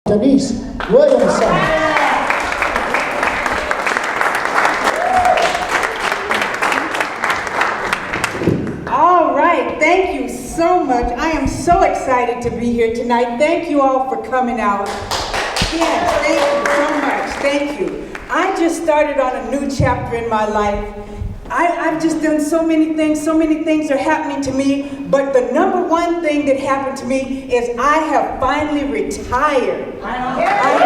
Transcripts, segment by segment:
Denise Williamson. All right, thank you so much. I am so excited to be here tonight. Thank you all for coming out. Yes, thank you so much. Thank you. I just started on a new chapter in my life. I've just done so many things are happening to me, but the number one thing that happened to me is I have finally retired. Yes,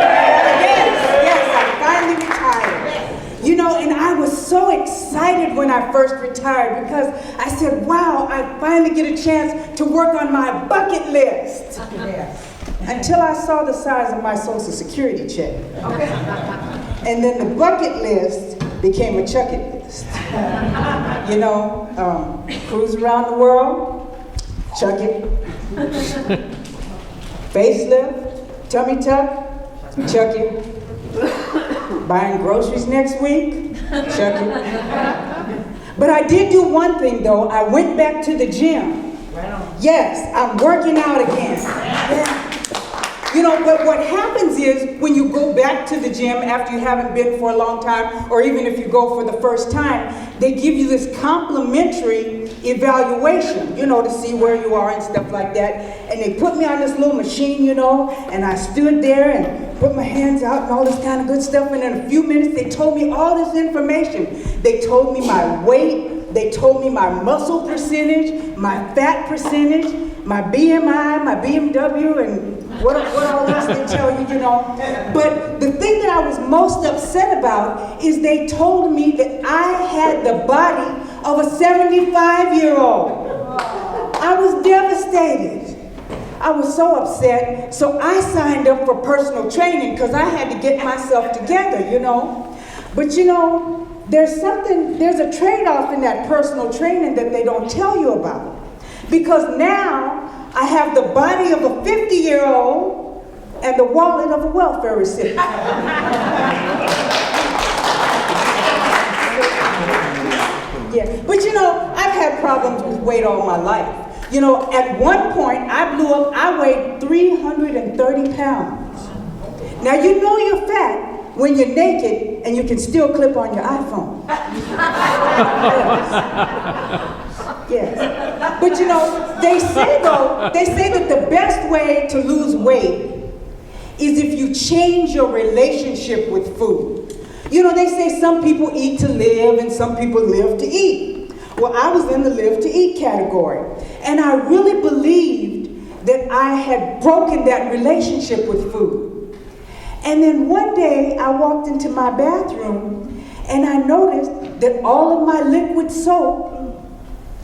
I finally retired. You know, and I was so excited when I first retired because I said, wow, I finally get a chance to work on my bucket list. Until I saw the size of my Social Security check. And then the bucket list became a chuck it list. You know, cruise around the world, chuck it. Facelift, tummy tuck, chuck it. Buying groceries next week, chuck it. But I did do one thing though, I went back to the gym. Yes, I'm working out again. Yeah. You know, but what happens is when you go back to the gym after you haven't been for a long time, or even if you go for the first time, they give you this complimentary evaluation, you know, to see where you are and stuff like that. And they put me on this little machine, you know, and I stood there and put my hands out and all this kind of good stuff. And in a few minutes, they told me all this information. They told me my weight, they told me my muscle percentage, my fat percentage, my BMI, my BMW, and what all else they tell you, you know. But the thing that I was most upset about is they told me that I had the body of a 75-year-old. I was devastated. I was so upset, so I signed up for personal training because I had to get myself together, you know. But you know, there's a trade-off in that personal training that they don't tell you about. Because now, I have the body of a 50-year-old and the wallet of a welfare recipient. Yeah, but you know, I've had problems with weight all my life. You know, at one point, I blew up, I weighed 330 pounds. Now, you know you're fat when you're naked and you can still clip on your iPhone. Yes. But you know, they say that the best way to lose weight is if you change your relationship with food. You know, they say some people eat to live and some people live to eat. Well, I was in the live to eat category. And I really believed that I had broken that relationship with food. And then one day I walked into my bathroom and I noticed that all of my liquid soap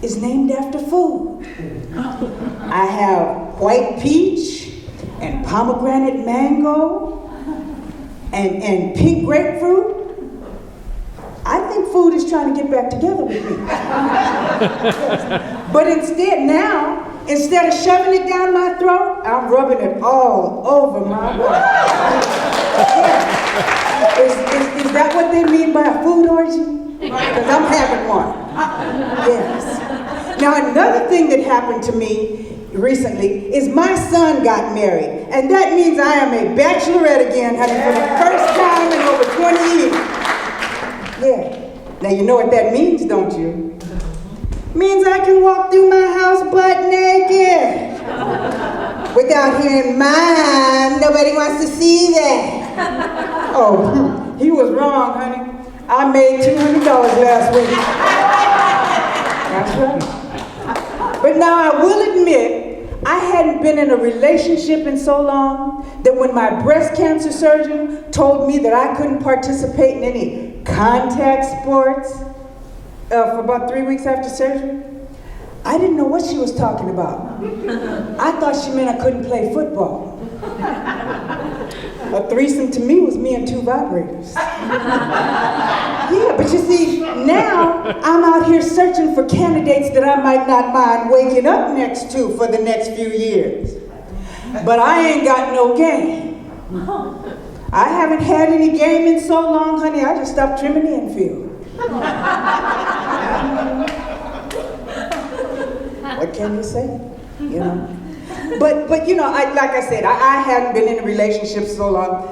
is named after food. I have white peach and pomegranate mango and pink grapefruit. I think food is trying to get back together with me. But instead of shoving it down my throat, I'm rubbing it all over my body. Yeah. Is that what they mean by a food orgy? Because I'm having one. Yes. Now, another thing that happened to me recently is my son got married. And that means I am a bachelorette again, honey, for the first time in over 20 years. Yeah. Now, you know what that means, don't you? Means I can walk through my house butt naked. Without hearing, "Mom, nobody wants to see that." Oh, he was wrong, honey. I made $200 last week. That's right. But now I will admit, I hadn't been in a relationship in so long that when my breast cancer surgeon told me that I couldn't participate in any contact sports for about 3 weeks after surgery, I didn't know what she was talking about. I thought she meant I couldn't play football. A threesome to me was me and 2 vibrators. Yeah, but you see, now I'm out here searching for candidates that I might not mind waking up next to for the next few years. But I ain't got no game. I haven't had any game in so long, honey, I just stopped trimming the infield. What can you say? You know? But you know, like I said, I hadn't been in a relationship so long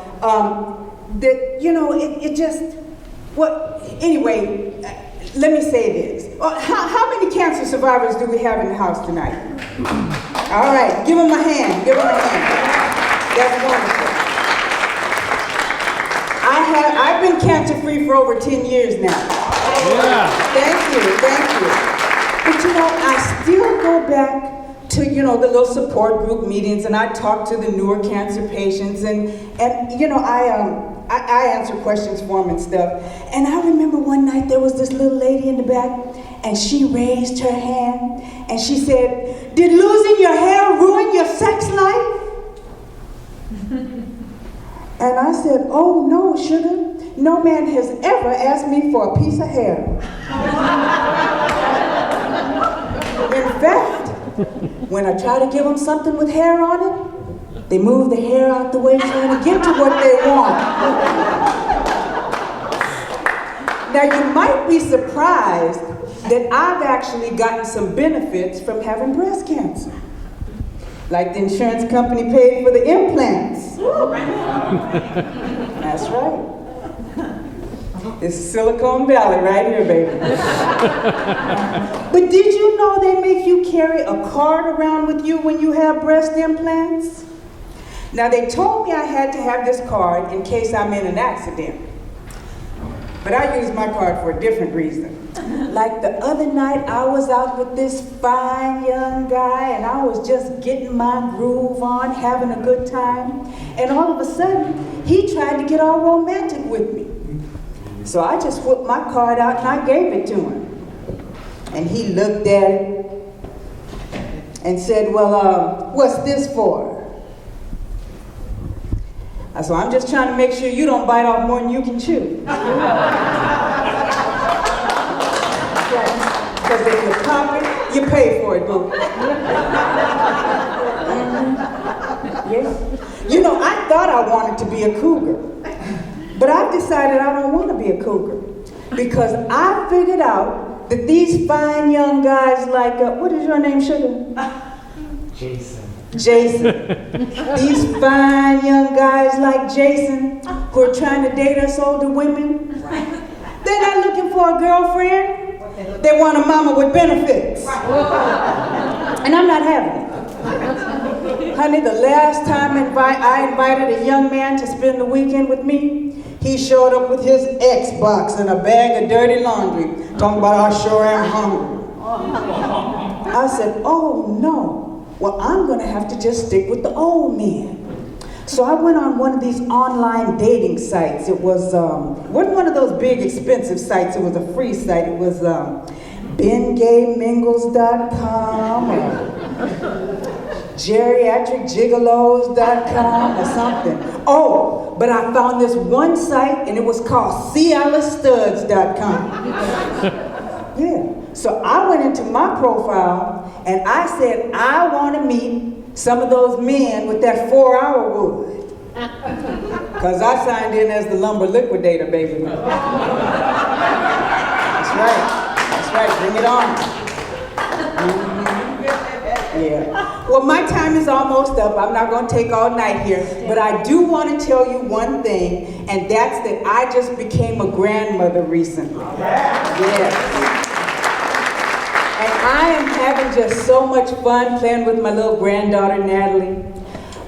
that, you know, it just, well, anyway, let me say this. How many cancer survivors do we have in the house tonight? All right, give them a hand, give them a hand. That's wonderful. I've been cancer-free for over 10 years now. Yeah. Thank you. But you know, I still go back to, you know, the little support group meetings, and I talk to the newer cancer patients, and you know, I answer questions for them and stuff. And I remember one night there was this little lady in the back, and she raised her hand, and she said, "Did losing your hair ruin your sex life?" And I said, "Oh no, sugar. No man has ever asked me for a piece of hair." In fact, when I try to give them something with hair on it, they move the hair out the way trying to get to what they want. Now you might be surprised that I've actually gotten some benefits from having breast cancer. Like the insurance company paid for the implants. That's right. This is Silicon Valley right here, baby. But did you know they make you carry a card around with you when you have breast implants? Now they told me I had to have this card in case I'm in an accident. But I use my card for a different reason. Like the other night, I was out with this fine young guy, and I was just getting my groove on, having a good time. And all of a sudden, he tried to get all romantic with me. So I just whipped my card out and I gave it to him. And he looked at it and said, "Well, what's this for?" I said, "I'm just trying to make sure you don't bite off more than you can chew." Because if you pop it, you pay for it, boo. Yeah. You know, I thought I wanted to be a cougar, but I've decided I don't want to be a cougar because I figured out that these fine young guys like, what is your name, sugar? Jason. These fine young guys like Jason who are trying to date us older women, they're not looking for a girlfriend. They want a mama with benefits. And I'm not having it. Honey, the last time I invited a young man to spend the weekend with me, he showed up with his Xbox and a bag of dirty laundry, talking about, "I sure am hungry." I said, "Oh no. Well, I'm going to have to just stick with the old men." So I went on one of these online dating sites. It was, wasn't one of those big expensive sites. It was a free site. It was BenGayMingles.com or GeriatricGigolos.com or something. Oh, but I found this one site and it was called CialaStuds.com. Yeah. So I went into my profile and I said, I want to meet some of those men with that 4-hour wood. Because I signed in as the lumber liquidator, baby. That's right, bring it on. Yeah. Well, my time is almost up. I'm not going to take all night here. But I do want to tell you one thing, and that's that I just became a grandmother recently. Yes. And I am having just so much fun playing with my little granddaughter, Natalie.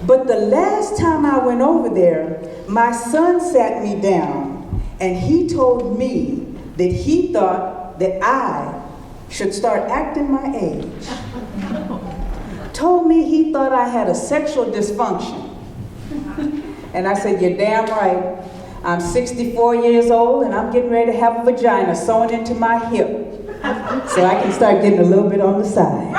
But the last time I went over there, my son sat me down and he told me that he thought that I should start acting my age. Told me he thought I had a sexual dysfunction. And I said, "You're damn right. I'm 64 years old and I'm getting ready to have a vagina sewn into my hip. So I can start getting a little bit on the side."